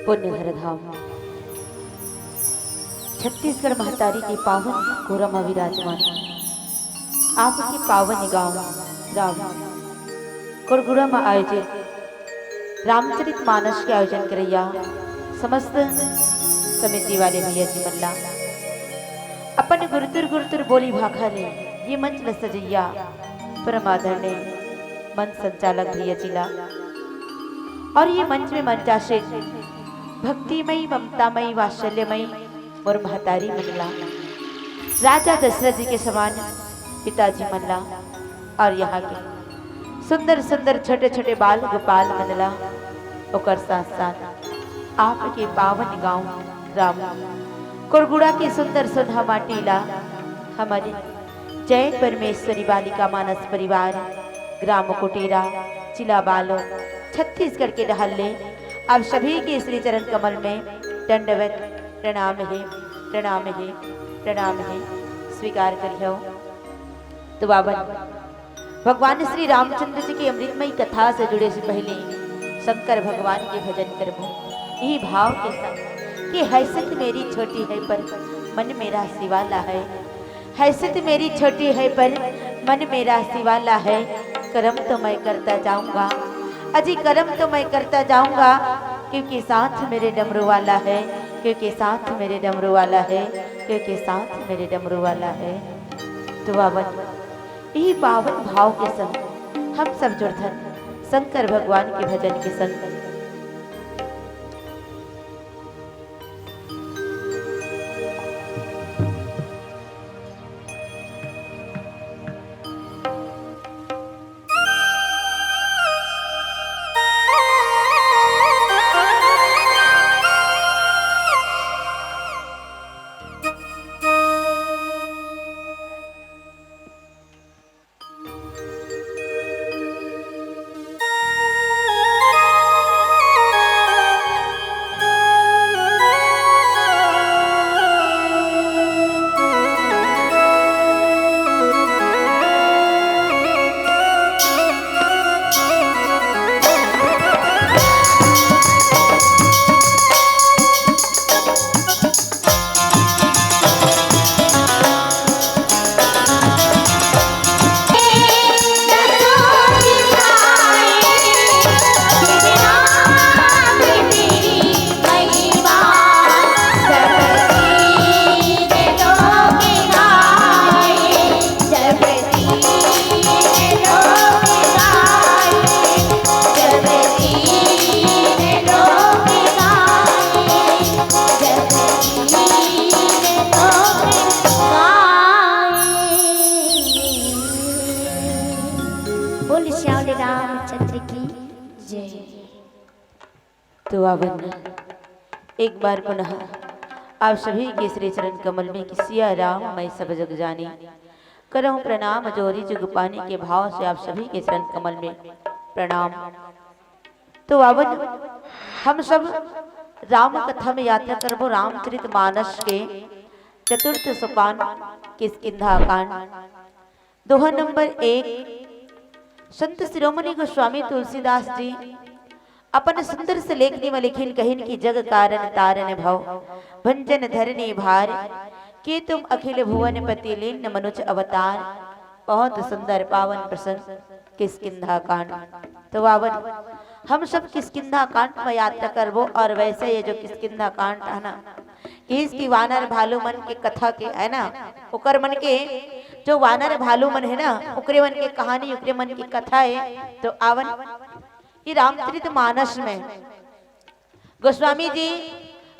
पुण्यहर धाम छत्तीसगढ़ महतारी के पावन गोरम विराजमान आपके पावन गांव राम कुरगुड़ा में आयोजित रामचरित मानस के आयोजन करैया समस्त समिति वाले भैया जी मल्ला अपन गुरुतुर गुरुतुर बोली भाखा ने ये मंच ल सजैया परमाधर ने मंच संचालक भैया जिला और ये मंच में मंचाशिक भक्तिमयी ममतामयी वात्सल्यमयी और महतारी मंडला राजा दशरथ जी के समान पिताजी मंडला और यहाँ के सुंदर सुंदर छोटे छोटे बाल गोपाल मंडला और साथ साथ आपके पावन गांव राम कुरगुड़ा की सुंदर सुधा माटीला हमारी जय परमेश्वरी बालिका मानस परिवार ग्राम कुटीरा जिला बालो छत्तीसगढ़ के डहल्ले अब सभी के श्री चरण कमल में दंडवत प्रणाम है प्रणाम है प्रणाम है स्वीकार करियो। तो बाबा भगवान श्री रामचंद्र जी की अमृतमयी कथा से जुड़े से पहले शंकर भगवान के भजन करबो यही भाव के संग कि हैसियत मेरी छोटी है पर मन मेरा शिवाला है, हैसियत मेरी छोटी है पर मन मेरा शिवाला है, कर्म तो मैं करता जाऊंगा अजी कर्म तो मैं करता जाऊंगा क्योंकि साथ मेरे डमरू वाला है, क्योंकि साथ मेरे डमरू वाला है, क्योंकि साथ मेरे डमरू वाला है। तो बावन यही पावन भाव के संग हम सब जुड़कर शंकर भगवान के भजन के संग बोल श्यावली रामचंद्र की जय। तो आवन एक बार पुनः आप सभी के श्री चरण कमल में कि सिया राम मैं सब जग जानी करहूं प्रणाम जोरी जुग पानी के भाव से आप सभी के चरण कमल में प्रणाम। तो आवन हम सब राम कथा में यात्रा करबो रामचरित मानस के चतुर्थ सोपान किष्किंधा कांड दोहा नंबर 1। संत शिरोमणि गोस्वामी तुलसीदास जी अपन सुंदर से लेखनी में लिखिन कहिन की जग कारण तारन भव भंजन धरनी भार कि तुम अखिल भुवन पति लीन मनुज अवतार। बहुत सुंदर पावन प्रसंग किष्किंधा कांड। तो आवन हम सब किष्किंधा कांड में यात्रा करबो और वैसे ये जो किष्किंधा कांड है ना इसकी वानर भालू मन के कथा के है ना उकर मन के जो वानर भालू मन है ना उकरे मन के कहानी उकरे मन की कथा है। तो आवन ये रामचरित मानस में गोस्वामी जी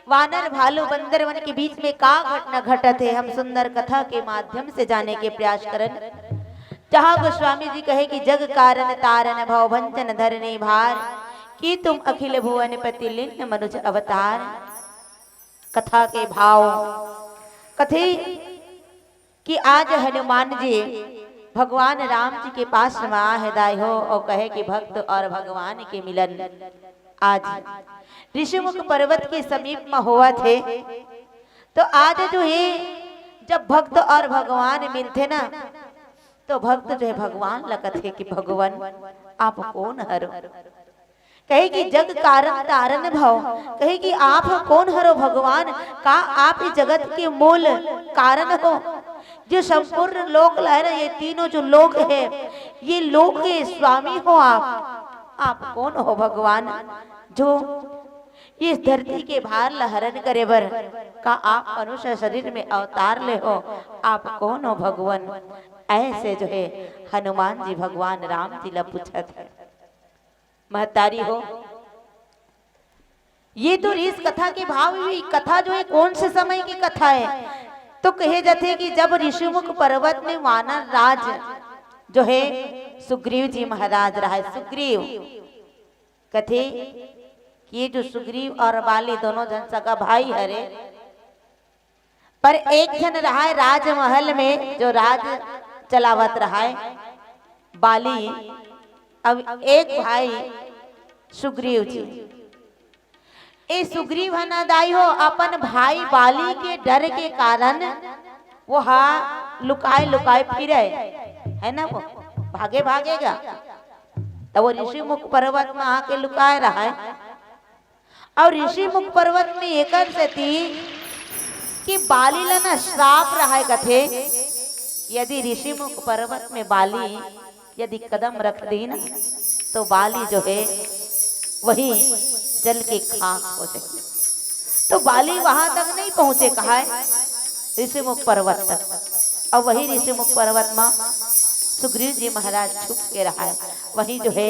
वानर भालू बंदर वन के बीच में का घटना घटत है हम सुंदर कथा के माध्यम से जाने के प्रयास करन। जहाँ गोस्वामी जी कहे कि जग कारण तारन भव भंजन धरनी भार कि तुम अखिल भुवन पति लीन मनुज अवतार। कथा के भाव कथे कि आज हनुमान जी भगवान राम जी के पास में आए हो और कहे कि भक्त और भगवान के मिलन आज ऋषिमुख पर्वत के समीप में हुआ थे। तो आज जो है जब भक्त और भगवान मिलते ना तो भक्त जो है भगवान लगत है कि भगवान आप कौन हरो। कहे कि जग कारण तारन भव कहे कि आप कौन हरो भगवान का आप इस जगत के मूल कारण हो जो संपूर्ण लोक है ना ये तीनों जो लोक है ये लोक के स्वामी हो आप कौन हो भगवान जो इस धरती के भार लहरन करे बर का आप मनुष्य शरीर में अवतार ले हो आप कौन हो भगवान। ऐसे जो है हनुमान जी भगवान राम जी ला पूछत है महतारी हो। ये तो इस कथा के भाव हुई कथा जो है कौन से समय की कथा है तो कहे जाते कि जब ऋषिमुख पर्वत में वानर राज जो है सुग्रीव जी महाराज रहा है। सुग्रीव कथे कि ये जो सुग्रीव और बाली दोनों जन सगा भाई हरे पर एक जन रहा है राजमहल में जो राज चलावत रहा है बाली। अब एक भाई सुग्रीव जी ए सुग्रीव दाई हो अपन भाई बाली के डर के कारण वो लुकाए लुकाए फिरे है ना वो भागे भागेगा तो वो ऋषि मुख पर्वत में आके लुकाए रहा है। और ऋषि मुख पर्वत में एक से थी कि बाली ला ना श्राप रहा है कथे यदि ऋषि मुख पर्वत में बाली यदि कदम रख दी ना तो बाली जो है वही जल के खाक हो जाए। तो बाली वहां तक नहीं पहुंचे कहा है ऋषिमुख पर्वत तक और वही ऋषिमुख पर्वत में सुग्रीव जी महाराज छुप के रहा है। वही जो है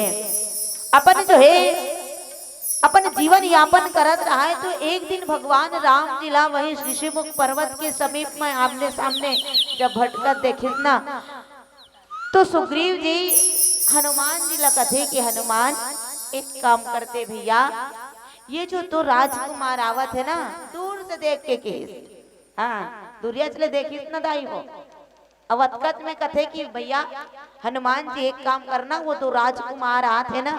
अपन जीवन यापन करत रहा है। तो एक दिन भगवान राम जी ला वही ऋषिमुख पर्वत के समीप में आमने सामने जब भटकत देखिस ना तो सुग्रीव जी हनुमान जी ला कथे कि हनुमान एक काम करते भैया ये जो तो राजकुमार आवत है ना दूर से देख के केस हाँ दूरिया चले देखिस ना दाई हो अवतकत में कथे कि भैया हनुमान जी एक काम करना वो तो राजकुमार आत है ना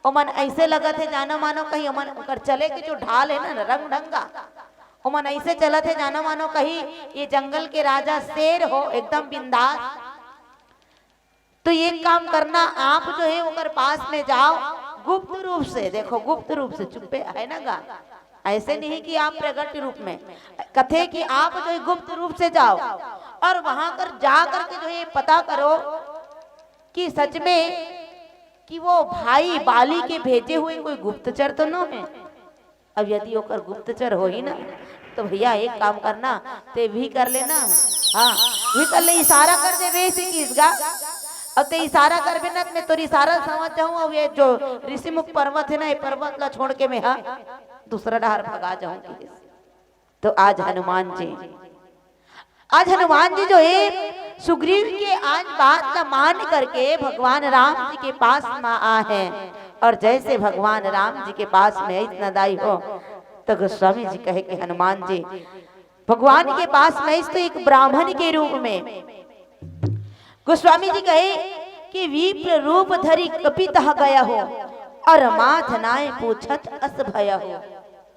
ओमन ऐसे लगत है जानो मानो कहीं ओमन कर चले के जो ढाल है ना रंग ढंगा ओमन ऐसे चलत है जानो मानो कहीं ये जंगल के राजा शेर हो एकदम बिंदास। तो ये काम करना आप जो है उनके पास में जाओ गुप्त रूप से देखो गुप्त रूप से चुप्पे है ना गा ऐसे नहीं कि आप प्रगट रूप में कथे कि आप जो है गुप्त रूप से जाओ और वहां कर जा करके जो है पता करो कि सच में कि वो भाई बाली के भेजे हुए कोई गुप्तचर तो न है। अब यदि ओकर गुप्तचर हो ही ना तो भैया एक काम करना ते भी कर लेना हाँ भी कर ले इशारा कर दे वैसे किसका अब ते इशारा कर बिना मैं तो इशारा समझ जाऊं। अब ये जो ऋषिमुख पर्वत है ना ये पर्वत ला छोड़ के मैं हाँ दूसरा डहार भगा जाऊंगी। तो आज हनुमान जी आज हनुमान जी जो है सुग्रीव के आज बात न मान करके भगवान राम जी के पास में आ है। और जैसे भगवान राम जी के पास में इतना दाई हो तो गोस्वामी जी कहे कि हनुमान जी भगवान के पास में तो एक ब्राह्मण के रूप में गोस्वामी जी कहे कि विप्र रूप धरि कपित गया हो और माथ नाय पूछत अस भय हो।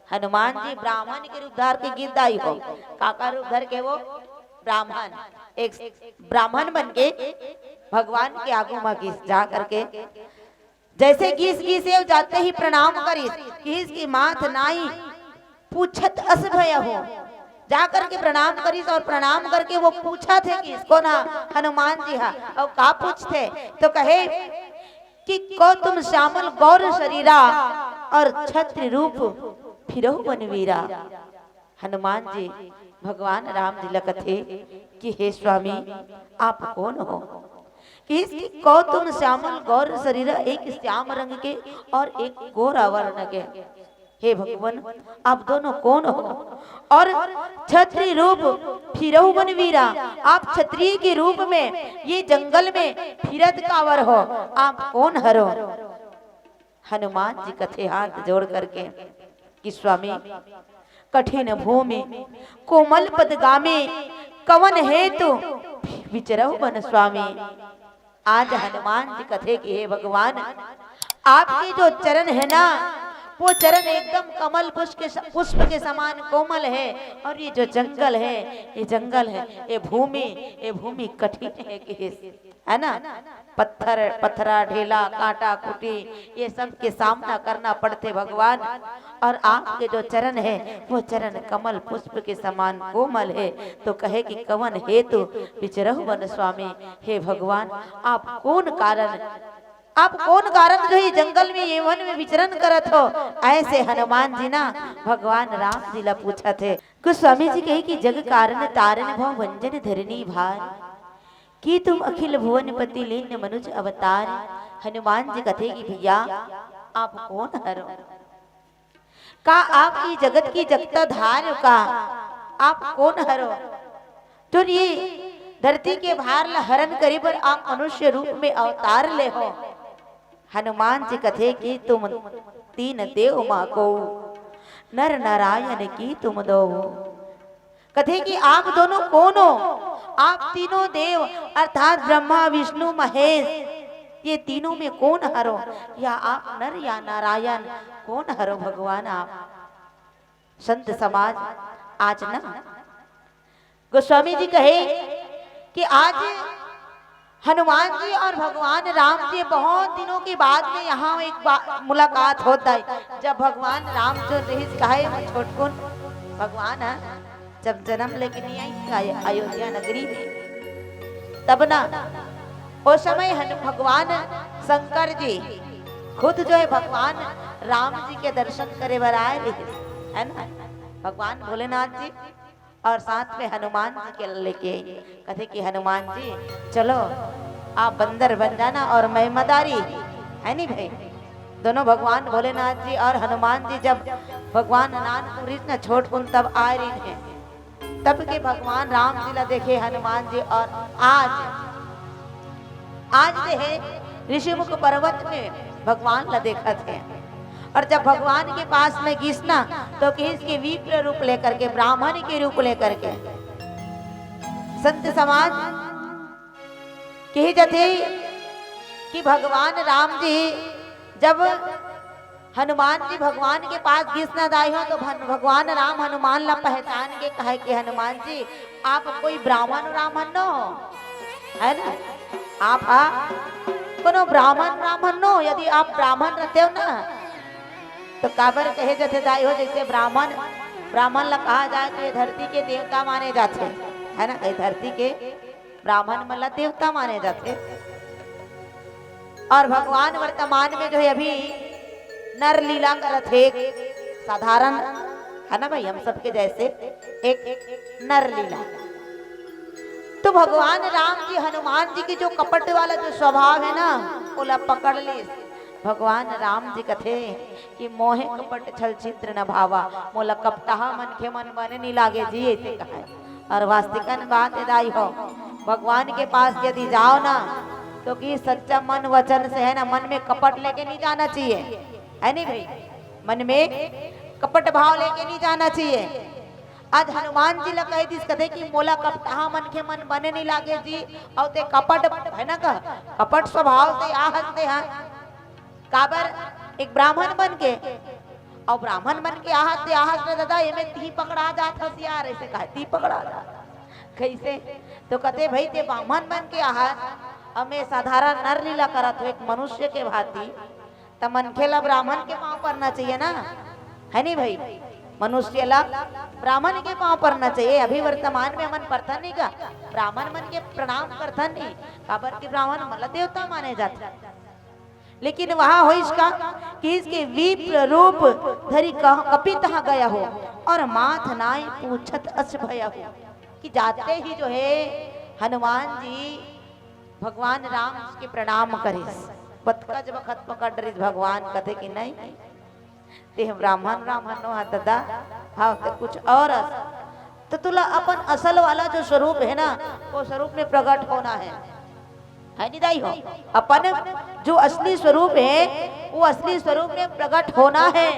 हनुमान जी ब्राह्मण के रूप धार के गिरदाई हो, काका रूप धर के वो ब्राह्मण एक ब्राह्मण बन के भगवान के आगू में घिस जा करके जैसे घिस घिसे जाते ही प्रणाम करिस कि इसकी माथ नाई पूछत अस भय हो, जा करके प्रणाम करिस। और प्रणाम करके वो पूछा थे कि इसको ना हनुमान जी हा और का पूछते तो कहे कि को तुम श्यामल गौर शरीरा और छत्र रूप फिरो बनवीरा। हनुमान जी भगवान राम जी लकथे कि हे स्वामी आप कौन हो, कि को तुम श्यामल गौर शरीर एक श्याम रंग के और एक गोरा वर्ण के, हे भगवान आप दोनों कौन हो। और क्षत्रिय रूप फिरहु बनवीरा, आप क्षत्रिय के रूप में ये जंगल में फिरत कावर हो, आप कौन हरो। हनुमान जी कथे हाथ जोड़ करके कि स्वामी कठिन भूमि कोमल पदगामी कवन हेतु विचरहु बन स्वामी। आज हनुमान जी कथे कि हे भगवान आपके जो चरण है ना वो चरण एकदम कमल पुष्प के समान कोमल है। और ये जो जंगल है ये जंगल है, ये भूमि कठिन है कि है ना, पत्थरा ढेला कांटा कुटी ये सब के सामना करना पड़ते भगवान। और आपके जो चरण है वो चरण कमल पुष्प के समान कोमल है। तो कहे कि कवन हेतु विचरहु वन स्वामी, हे भगवान आप कौन कारण जो ही जंगल में ये वन में विचरण करत हो। ऐसे हनुमान जी ना भगवान राम जी ला पूछा थे। गोस्वामी जी कहे कि जग कारण तारण भव भंजन धरनी भार, कि तुम अखिल भुवनपति लीन मनुज अवतार। हनुमान जी कथे कि भैया आप कौन हरो, का आपकी जगत की जगता धार का आप कौन हरो, तो ये धरती के भार ला हरण करी पर आप मनुष्य रूप में अवतार ले हो। हनुमान जी कथे कि तुम तीन देव माँ को नर नारायण की तुम दो। कथे कि आप दोनों कौन हो, आप तीनों देव अर्थात ब्रह्मा विष्णु महेश ये तीनों में कौन हरो, या आप नर या नारायण कौन हरो भगवान आप। संत समाज आज ना गोस्वामी जी कहे कि आज हनुमान जी और भगवान राम जी बहुत दिनों के बाद में यहाँ एक मुलाकात होता है। जब भगवान राम जो कहे छोटकुन भगवान है जब जन्म लेके नहीं आई अयोध्या नगरी में, तब ना उस समय भगवान शंकर जी खुद जो है भगवान राम जी के दर्शन करे बर आए है ना, भगवान भोलेनाथ जी और साथ में हनुमान जी के लेके कहते कि हनुमान जी चलो आप बंदर बन जाना और मैं मदारी, है नहीं भाई। दोनों भगवान भोलेनाथ जी और हनुमान जी जब भगवान नानपुर न छोट कुन तब आ रही है, तब के भगवान राम जी ला देखे हनुमान जी। और आज है ऋषिमुख पर्वत में भगवान ला देखा थे। और जब भगवान के पास में घिसना तो किस के विप्र रूप लेकर के ब्राह्मण के रूप लेकर के संत समाज कही जाते कि भगवान राम जी जब हनुमान जी भगवान के पास घिसना दाई हो तो भगवान राम हनुमान ला पहचान के कहे कि हनुमान जी आप कोई ब्राह्मण नो है ना, आप कोनो ब्राह्मण नो। यदि आप ब्राह्मण रहते हो ना तो काबर कहे जाते दाई हो, जैसे ब्राह्मण ला कहा जाए तो ये धरती के देवता माने जाते है ना, कई धरती के ब्राह्मण मतलब देवता माने जाते। और भगवान वर्तमान में जो है अभी नर लीला करत है, साधारण है ना भाई हम सबके जैसे एक नर लीला। तो भगवान राम जी हनुमान जी की जो कपट वाला जो स्वभाव है ना वो पकड़ ली। भगवान राम जी कथे कि मोहे कपट छल छिद्र न भावा, मोला कपटहा मन के मन बने नहीं लागे जी ऐसे कहा। और वास्तविकन बात दाई हो, भगवान के पास यदि जाओ ना तो कि सच्चा मन वचन से है ना, मन में कपट लेके नहीं जाना चाहिए, है नहीं भाई, मन में कपट भाव लेके नहीं जाना चाहिए। आज हनुमान जी ला कह दिस कथे कि मोला कपटा मन के मन बने नहीं लागे जी, और ते कपट है ना, कह कपट स्वभाव से आ हंसते हैं काबर एक ब्राह्मण बन के, और ब्राह्मण बन के आहत में दादा ये में ती पकड़ा जात हसियार, ऐसे कहा ती पकड़ा जात कैसे, तो कहते भाई ते ब्राह्मण बन के आहत हमें साधारण नर लीला करत हो एक मनुष्य के भांति, तो मन खेला ब्राह्मण के पांव पड़ना चाहिए ना, है नहीं भाई, मनुष्य ला ब्राह्मण के पांव पड़ना चाहिए। अभी वर्तमान में मन प्रथा नहीं का ब्राह्मण मन के प्रणाम करता नहीं, काबर के ब्राह्मण मतलब देवता माने जाते, लेकिन वहां हो इसका कि इसके विप्र रूप धरी कपि तहाँ गया हो और माथ नाय पूछत अस भया हो, कि जाते ही जो है हनुमान जी भगवान राम के प्रणाम करिस, बतकज बखत पकड़ रही भगवान कथे कि नहीं ते ब्राह्मण ब्राह्मण नो दादा, हाँ तो कुछ और तो तुला अपन असल वाला जो स्वरूप है ना वो स्वरूप में प्रकट होना है नहीं दाई हो, अपन जो असली स्वरूप है वो असली स्वरूप में प्रकट होना है।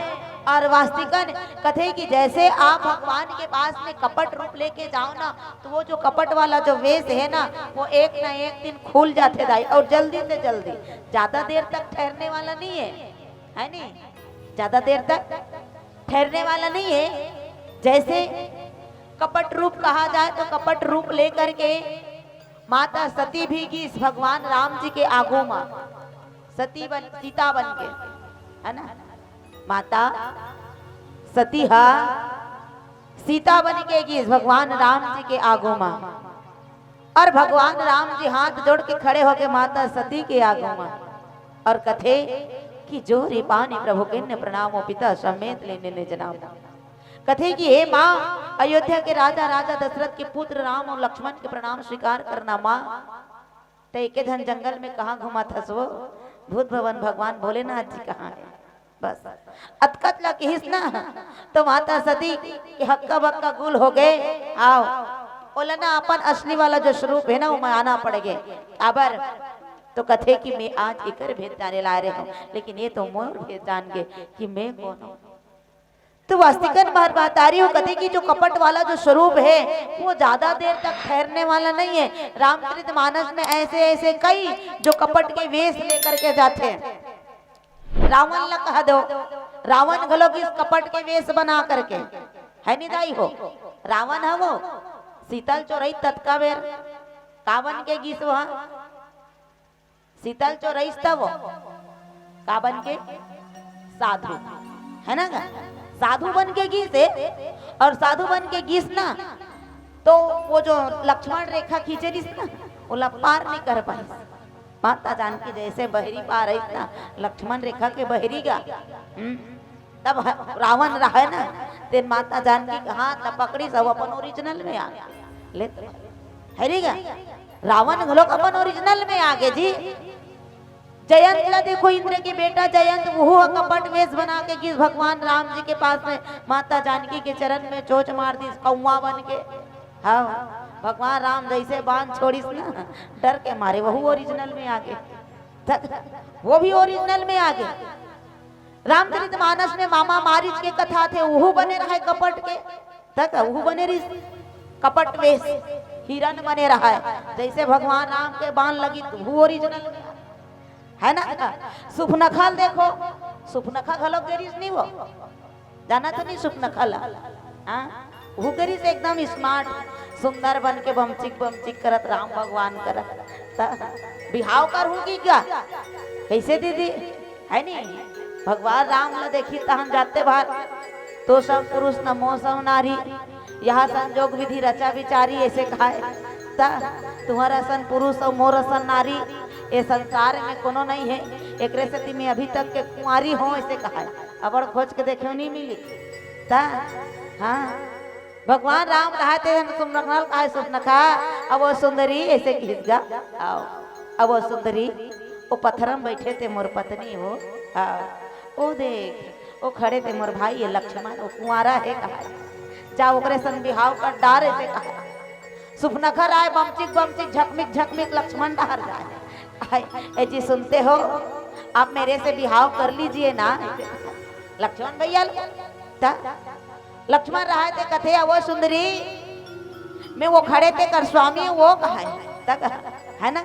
और वास्तविकन कथे कि जैसे आप भगवान के पास में कपट रूप लेके जाओ ना तो वो जो कपट वाला जो वेश है ना वो एक ना एक दिन खुल जाते दाई, और जल्दी से जल्दी, ज्यादा देर तक ठहरने वाला नहीं है नहीं, ज्यादा देर तक ठहरने वाला नहीं है। जैसे कपट रूप कहा जाए तो कपट रूप लेकर के माता सती भी की भगवान राम जी के आगू मां सीता बन के, है ना, माता सती हा सीता बन के की भगवान राम जी के आगू मां, और भगवान राम जी हाथ जोड़ के खड़े होके माता सती के आगू मां, और कथे कि जो रिपानी प्रभु के प्रणामो पिता समेत लेने ने जनाब, कथे कि हे माँ अयोध्या के राजा राजा दशरथ के पुत्र राम और लक्ष्मण के प्रणाम स्वीकार करना माँ, तो एक धन जंगल में कहाँ घुमा था सो भूत भवन भगवान भोलेनाथ जी कहाँ है, बस अतकत ला किस ना, तो माता सती के हक्का बक्का गुल हो गए, आओ बोला ना अपन असली वाला जो स्वरूप है ना वो मैं आना पड़ेगा आबर, तो कथे कि मैं आज एक भेद जाने ला रहे हूँ, लेकिन ये तो मोर भेद जान गए कि मैं कौन हूँ। तो वास्तविकन बार बात आ रही हो, कथे कि जो कपट वाला जो स्वरूप है वो ज्यादा देर तक ठहरने वाला नहीं है। रामचरितमानस में ऐसे ऐसे कई जो कपट के वेश लेकर के जाते हैं। रावण ला कह दो, रावण घलो इस कपट के वेश बना करके, है नहीं दाई हो, रावण है वो शीतल चोरई तत्का बेर कावन के गीस वहां शीतल चोरई तब कावन के साधु, है ना, साधु बन के गीस है, और साधु बन के गीस ना तो वो जो लक्ष्मण रेखा खींचे दिस ना वो पार नहीं कर पाई, माता जानकी जैसे बहरी पार है ना लक्ष्मण रेखा के बहरी गा, तब रावण रहा ना तेन माता जानकी कहा तब पकड़ी सब अपन ओरिजिनल में आ ले, हरीगा रावण घलोक अपन ओरिजिनल में आ गए जी। जयंत ला देखो, इंद्र के बेटा जयंत वो कपट वेश बना के किस भगवान राम जी के पास में माता जानकी के चरण में चोच मार दी कौवा बन के, हाँ भगवान राम जैसे बांध छोड़ीस ना डर के मारे वह ओरिजिनल में आ गए, वो भी ओरिजिनल में आ गए। रामचरितमानस में मामा मारिच के कथा थे वो बने रहे कपट के, तक वो बने रही कपट वेश, हिरण बने रहा है जैसे भगवान राम के बाण लगी वो ओरिजिनल में, है ना। सुपनखल देखो, सुपनखा घलो गेरिस नहीं वो जाना तो नहीं सुपनखल, हाँ वो गेरिस एकदम स्मार्ट सुंदर बन के बमचिक करत राम भगवान करत बिहाव कर होगी क्या कैसे दीदी, है नहीं। भगवान राम ला देखी तो हम जाते बाहर तो सब पुरुष नमो सब नारी, यहाँ संजोग विधि रचा विचारी ऐसे खाए, तुम्हारा सन पुरुष और मोर सन नारी ये संसार में कोनो नहीं है, एक रेसती में अभी तक के कुंवारी हो ऐसे कहा, अबर खोज के देखे नहीं मिली ता, हाँ भगवान राम कहते तुम रखनल कहा सुपनखा, अब वो सुंदरी ऐसे खिसगा आओ, अब वो सुंदरी वो पत्थरम बैठे थे मोर पत्नी हो, हाँ ओ देख वो खड़े थे मोर भाई ये लक्ष्मण वो कुंवारा है कहा, जा ओकरे सन बिहाव कर डार ऐसे कहा, सुपनखर आए बमचिक बमचिक झकमिक झकमिक लक्ष्मण डहर जाए। ए जी सुनते हो, आप मेरे से बिहाव कर लीजिए ना। लक्ष्मण भैया लक्ष्मण रहा थे कथे वो सुंदरी मैं वो खड़े थे कर स्वामी वो कहा है ना,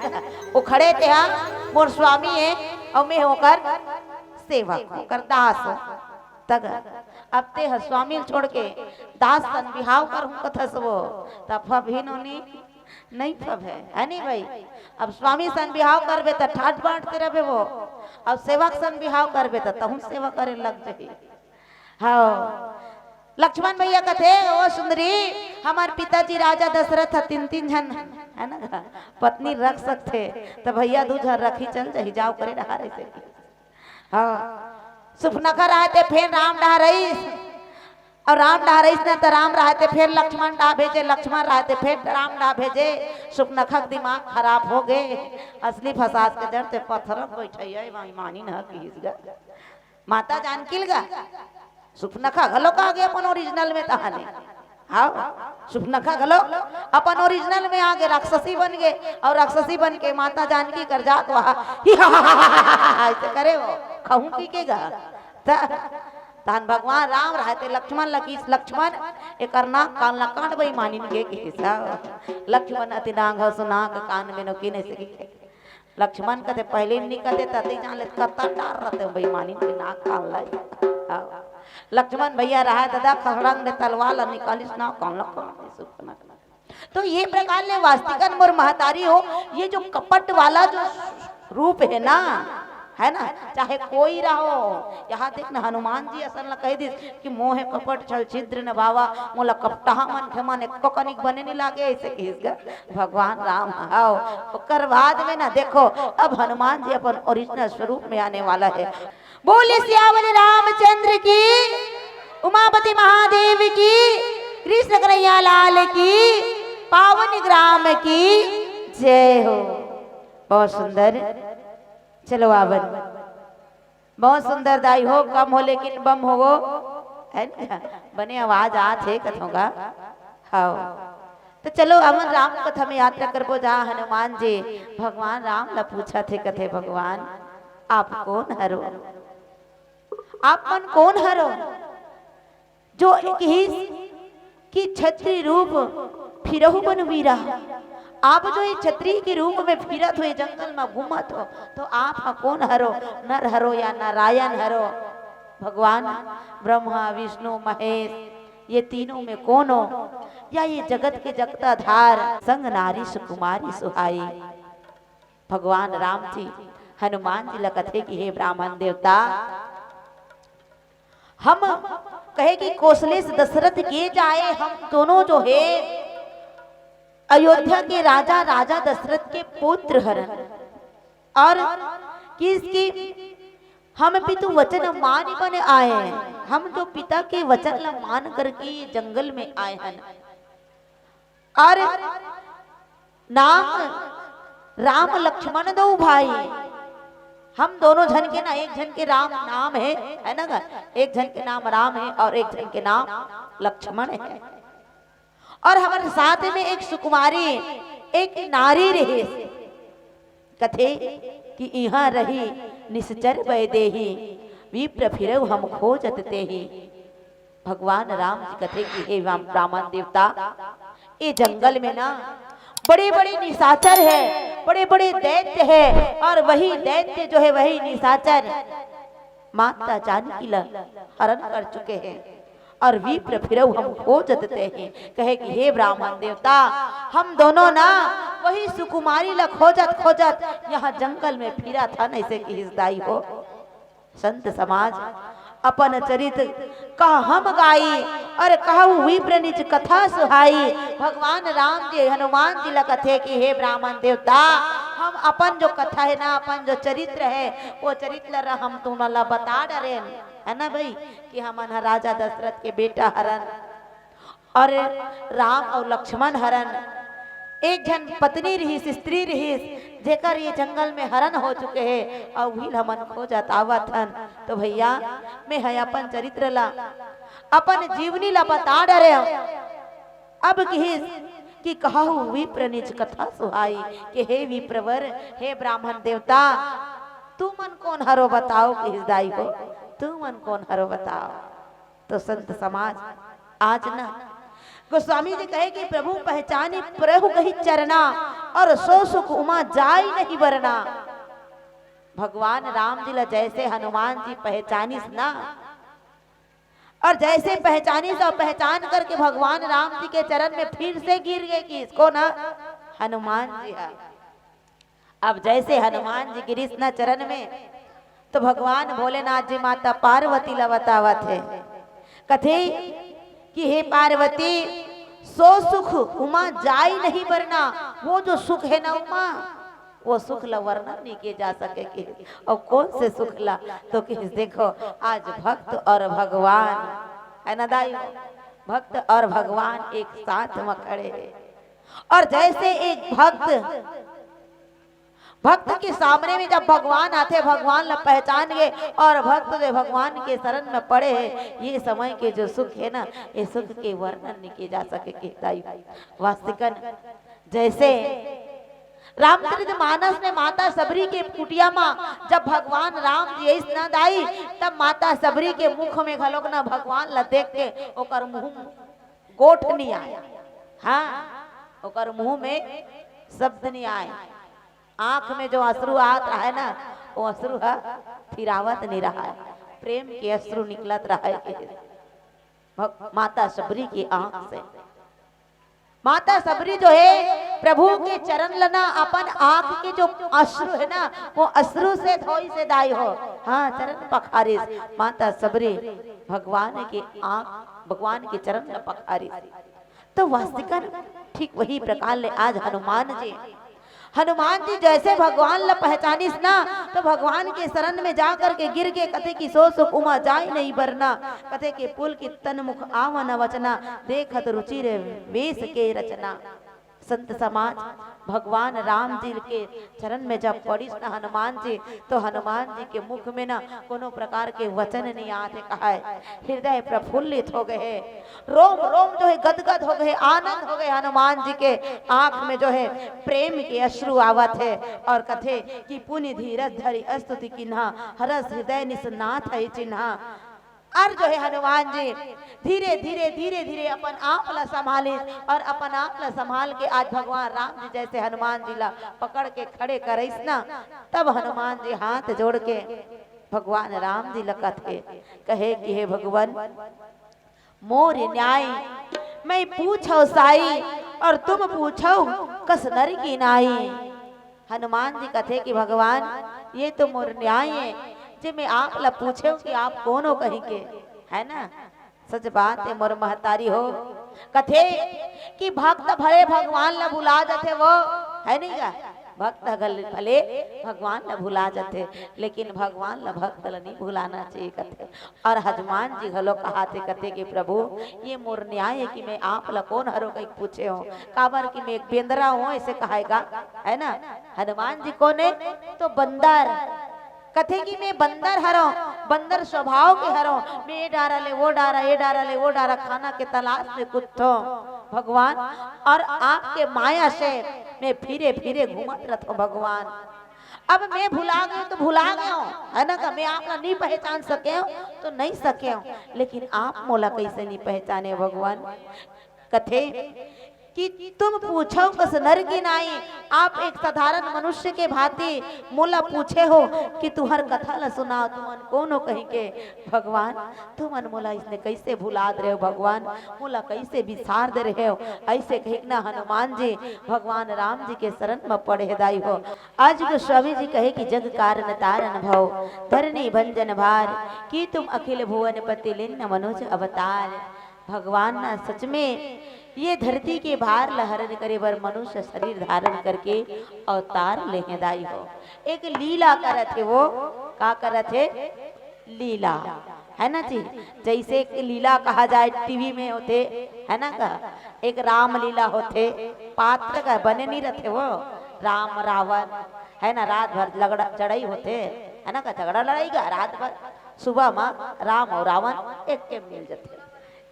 वो खड़े थे हाँ मोर स्वामी है और मैं होकर सेवक होकर दास हो तग अब ते स्वामी छोड़ के दास सन बिहाव कर हूँ कथा वो तब भी नोनी नहीं फब है नहीं भाई। अब स्वामी सन बिहाव करबे तो ठाट बांटते रहे वो, अब सेवक सन बिहाव करबे तो तहु सेवा करे लग जाए। हाँ लक्ष्मण भैया कथे ओ सुंदरी हमार पिताजी राजा दशरथ तीन तीन जन है ना पत्नी रख सकते तो भैया दू जन रखी चल जाही जाओ करे रहा रही से। हाँ सुपनखर आए थे फिर राम डहा रही और राम डहा रही ने तो राम रहे थे फिर लक्ष्मण डहा भेजे, लक्ष्मण रहे थे फिर राम डहा भेजे। सुपनखर दिमाग खराब हो गए, असली फसाद के डर से पत्थर बैठे मानी न माता जानकी लगा सुपनखा घलो का आगे अपन ओरिजिनल में तहाने। हाँ सुपनखा घलो अपन ओरिजिनल में आगे राक्षसी बन गए और राक्षसी बन के माता जानकी कर जात वहा ऐसे करे वो कहूं की केगा तान भगवान राम रहते लक्ष्मण लकी लक्ष्मण एक नाक कान ला काट बई मानिन के लक्ष्मण अति नाग सुना के कान में नो किने से लक्ष्मण कहते पहले निकलते तते जान ले कत्ता डार रहते बई मानिन के नाक कान लाई। लक्ष्मण भैया रहा दादा खड़ंग ने तलवार निकालिस ना कौन लक्ष्मण। तो ये प्रकार ले वास्तिकन मोर महतारी हो, ये जो कपट वाला जो रूप है ना चाहे कोई रहो। यहाँ देख ना हनुमान जी असल न कह दी कि मोह कपट छल छिद्र न बावा मोला कपटहा मन के मन एको कनिक बने नहीं लागे ऐसे कहिस भगवान राम आओ ओकर बाद में ना देखो अब हनुमान जी अपन ओरिजिनल स्वरूप में आने वाला है। बोले सियावल रामचंद्र की, उमापति महादेव की, कृष्ण कन्हैया लाल की, पावन ग्राम की जय हो। बहुत सुंदर चलो आवन बहुत सुंदर दाई हो कम हो लेकिन बम हो वो है ना बने आवाज आज है कथों का। हाँ तो चलो अमन राम कथा में यात्रा करबो जहाँ हनुमान जी भगवान राम ला पूछा थे कथे भगवान आप कौन हरो, आप मन कौन हरो जो एक ही की छत्री रूप फिरहु बन वीरा। आप जो ये छत्री के रूप में फिरत हुए जंगल में घूमत हो तो आप कौन हरो, नर हरो या नारायण हरो। भगवान ब्रह्मा विष्णु महेश ये तीनों में कौन हो, या ये जगत के जगता धार संग नारी सुकुमारी सुहाई। भगवान राम जी हनुमान जी लकथे की हे ब्राह्मण देवता हम कहे कि कौशले से दशरथ के जाए हम दोनों जो है अयोध्या के राजा राजा दशरथ के पुत्र हरन और किसकी हम पितु वचन मान बने आए हैं। हम जो पिता के वचन ला मान करके जंगल में आए हैं और नाम राम लक्ष्मण दो भाई हम दोनों जन के ना एक जन के राम नाम है ना एक जन के नाम राम है और एक जन के नाम लक्ष्मण है और हमारे साथ में एक सुकुमारी एक नारी रहे कथे कि यहाँ रही निश्चर वैदेही विप्र फिरव हम खोजत तेहि। भगवान राम जी कथे कि हे ब्राह्मण देवता ये जंगल में ना बड़े बड़े निशाचर है, बड़े बड़े दैत्य है और वही दैत्य जो है वही निशाचर माता जानकी ला हरण कर चुके हैं और विप्र फिरव हम खोजत तेहि। कहे कि हे ब्राह्मण देवता हम दोनों ना वही सुकुमारी ला खोजत खोजत यहाँ जंगल में फिरा था न ऐसे कि हिजदाई हो। संत समाज अपन चरित्र कहा हम गाई और कहू विप्र निज कथा सुहाई। भगवान राम जी हनुमान जी ला कथे कि हे ब्राह्मण देवता हम अपन जो कथा है ना अपन जो चरित्र है वो चरित्र हम तुम्हारा बता डरे है ना भाई कि हमन राजा दशरथ के बेटा हरन और राम और लक्ष्मण हरन एक जन पत्नी रही स्त्री रही जेकर ये जंगल में हरण हो चुके हैं और वही हमन खोजत आवत हन। तो भैया मैं है अपन चरित्र ला अपन जीवनी ला बता डरे अब कि कहु विप्र निज कथा सुहाई, कि हे विप्रवर, हे ब्राह्मण देवता, तू मन कौन हरो बताओ कि हिजदाई हो, तू मन कौन हरो बताओ। तो संत समाज आज ना गोस्वामी जी कहे कि प्रभु पहचानी प्रभु कही चरना, और सो सुख उमा जाई नहीं बरना। भगवान राम जी ला जैसे हनुमान जी पहचानिस ना, और जैसे पहचानी तो पहचान करके भगवान राम जी के चरण में फिर से गिर गए कि इसको ना हनुमान जी है। अब जैसे हनुमान जी गिरीश ना चरण में, तो भगवान भोलेनाथ जी माता पार्वती लवतावत है, कथे कि हे पार्वती, सो सुख उमा जाई नहीं वरना। वो जो सुख है ना उमा, वो सुख ला वर्णन नहीं किए जा सके कि और कौन से सुख ला। तो कि देखो आज भक्त और भगवान है ना दाई, भक्त और भगवान एक साथ में खड़े हैं। और जैसे एक भक्त के सामने में जब भगवान आते, भगवान ला पहचान गए और भक्त जो भगवान के शरण में पड़े हैं, ये समय के जो सुख है ना, ये सुख के वर्णन नहीं किए जा सके कि दाई वास्तविकन। जैसे रामचरित मानस में माता सबरी के कुटिया में जब भगवान राम जी न दाई, तब माता सबरी के मुख में घलोक ना भगवान ला देख के ओकर मुंह गोठ नहीं आया। हाँ, ओकर मुंह में शब्द नहीं आए, आंख में जो अश्रु आत रहा है ना, वो अश्रु फिरावत नहीं रहा है, प्रेम के अश्रु निकलत रहा है माता सबरी की आंख से। माता सबरी जो है प्रभु के चरण लना अपन आंख के जो अश्रु है ना, वो अश्रु से धोई से दाई हो। हाँ, चरण पखारिस माता सबरी भगवान के आंख, भगवान के चरण न पखारिस। तो वास्तविकन ठीक वही प्रकार ले आज हनुमान जी जैसे भगवान ला पहचानिस ना, तो भगवान के शरण में जाकर के गिर के कथे की सो सुख उमा जाय नहीं बरना। कथे के पुल की तन मुख आवन वचना, देखत रुचि रे वेश के रचना। संत समाज भगवान राम जी के चरण में जब पड़ी ना हनुमान जी, तो हनुमान जी के मुख में ना कोनो प्रकार के वचन नहीं आते, कहा है हृदय प्रफुल्लित हो गए, रोम रोम जो है गदगद हो गए, आनंद हो गए। हनुमान जी के आंख में जो है प्रेम के अश्रु आवत है, और कथे कि पुण्य धीरज धरि स्तुति किन्हा, हरस हृदय निसनाथ है चिन्हा। और जो है हनुमान जी धीरे धीरे अपन आप ला संभाले, और अपन आप ला संभाल के आज भगवान राम जी जैसे हनुमान जी ला पकड़ के खड़े करिस ना, तब हनुमान जी हाथ जोड़ के भगवान राम जी लकत के कहे कि हे भगवान, मोर न्याय मैं पूछो साई, और तुम पूछो कस नर की नाई। हनुमान जी कथे कि भगवान, ये तो मोर न्याय है, जे मैं आप ला पूछे कि आप कौन हो कहीं के, है ना। सच बात है, मोर महतारी हो। कथे कि भक्त भले भगवान ला भुला जाते, वो है नहीं का, भक्त भले भगवान ला भुला जाते, लेकिन भगवान ला भक्त ला नहीं भुलाना चाहिए कथे। और हनुमान जी घलो कहाते कथे कि प्रभु, ये मोर न्याय है कि मैं आप ला कौन हरो कहीं पूछे हो, काबर कि मैं एक बेंदरा हूँ ऐसे कहेगा, है ना। हनुमान जी कौन है, तो बंदर। कथे कि मैं बंदर हरो, बंदर स्वभाव के हरो, मैं ये डारा ले वो डारा, ये डारा ले वो डारा, खाना के तलाश में कुत्तो भगवान, और आपके माया से मैं फिरे फिरे घूमत रहता हूँ भगवान। अब मैं भुला गई तो भुला गया हूँ, है ना, मैं आपका नहीं पहचान सके हूँ तो नहीं सके हूँ, लेकिन आप मोला कैसे नहीं पहचाने भगवान। कथे कि तुम पूछो कस नर की नाई, आप एक साधारण मनुष्य के भांति मोला पूछे हो कि तुहर कथा ला सुनाओ, तुमन कौन हो कहीं के। भगवान, तुमन मोला इसने कैसे भुला दे रहे हो भगवान, मोला कैसे विसार दे रहे हो, ऐसे कही ना हनुमान जी भगवान राम जी के शरण में पड़े दाई हो। आज गोस्वामी जी कहे कि जग कारण तारन भव, धरनी भंजन भार, कि तुम अखिल भुवन पति लिन्न मनोज अवतार। भगवान ना सच में ये धरती के भार लहरन करे बर मनुष्य शरीर धारण करके अवतार लेहे दाई हो। एक लीला करत है, वो का करत है, लीला, है ना जी। जैसे एक लीला कहा जाए टीवी में होते, है ना का, एक राम लीला होते, पात्र का बने नहीं रहते वो, राम रावण, है ना, रात भर लगड़ा चढ़ाई होते, है ना का, झगड़ा लड़ाई का रात भर, सुबह में राम और रावण एक के मिल जाते।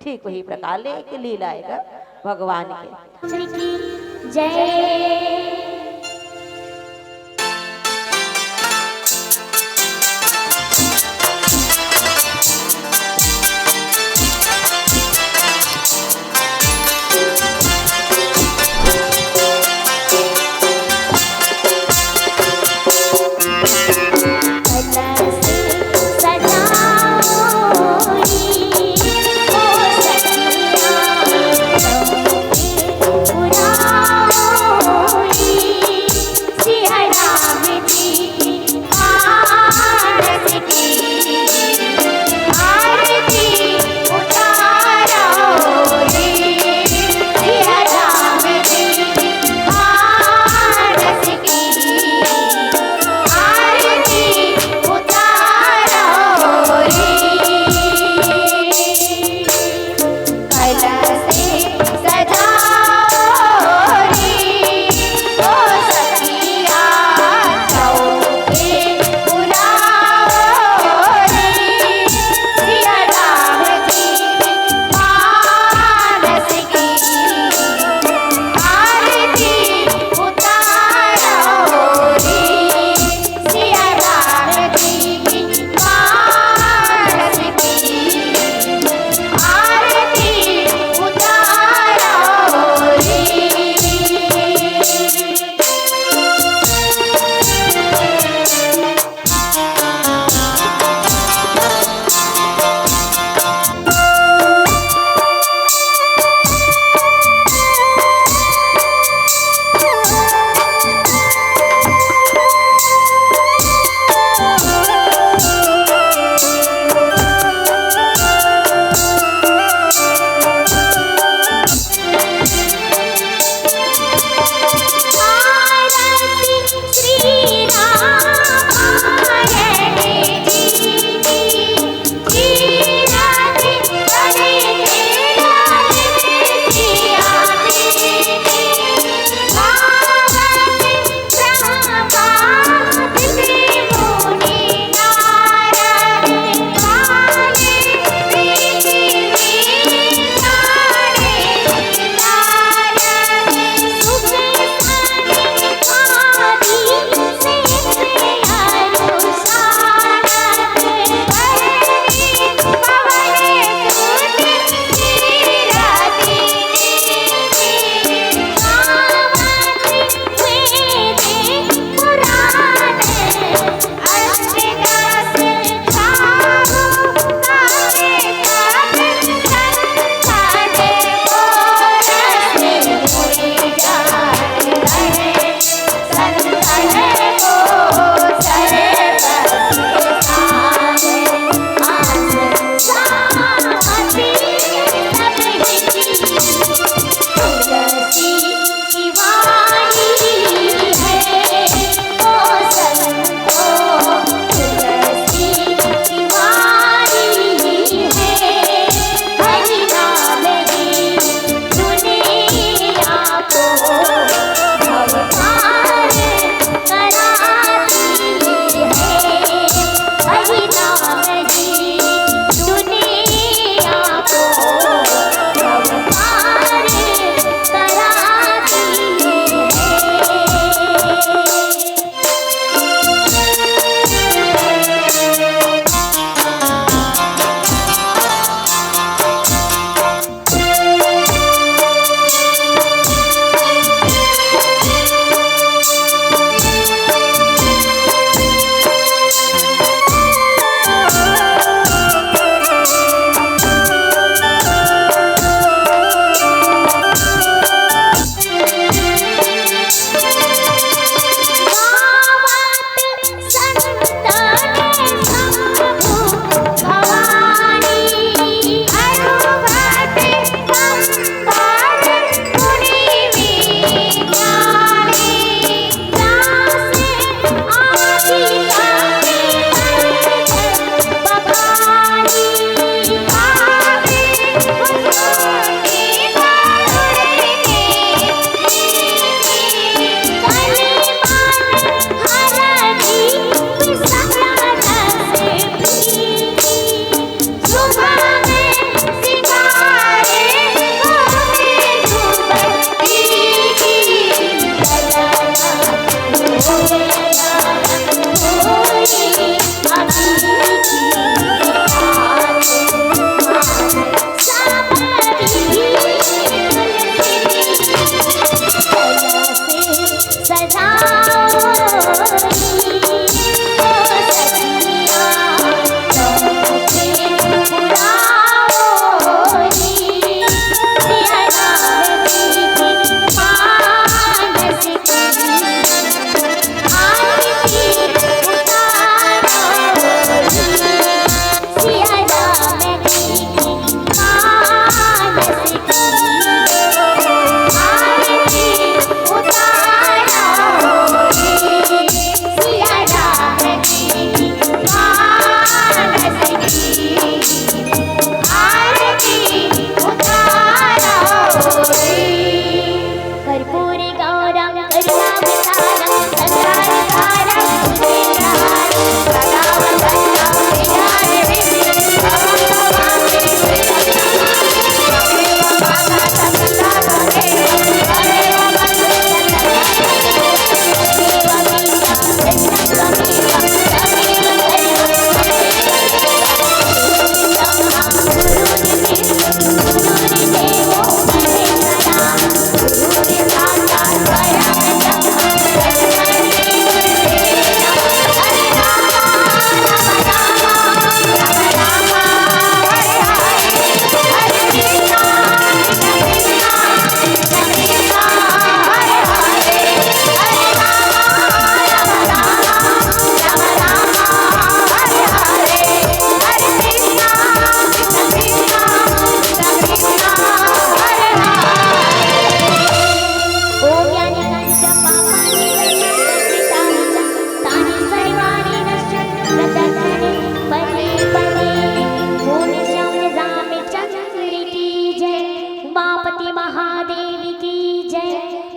ठीक वही प्रकार ले एक लीला आएगा भगवान के। श्री की जय।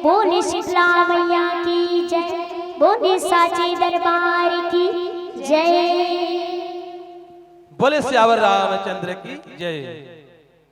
बोले शीतला मैया की जय, बोले साचे दरबार की जय। बोले सियावर रामचंद्र की जय।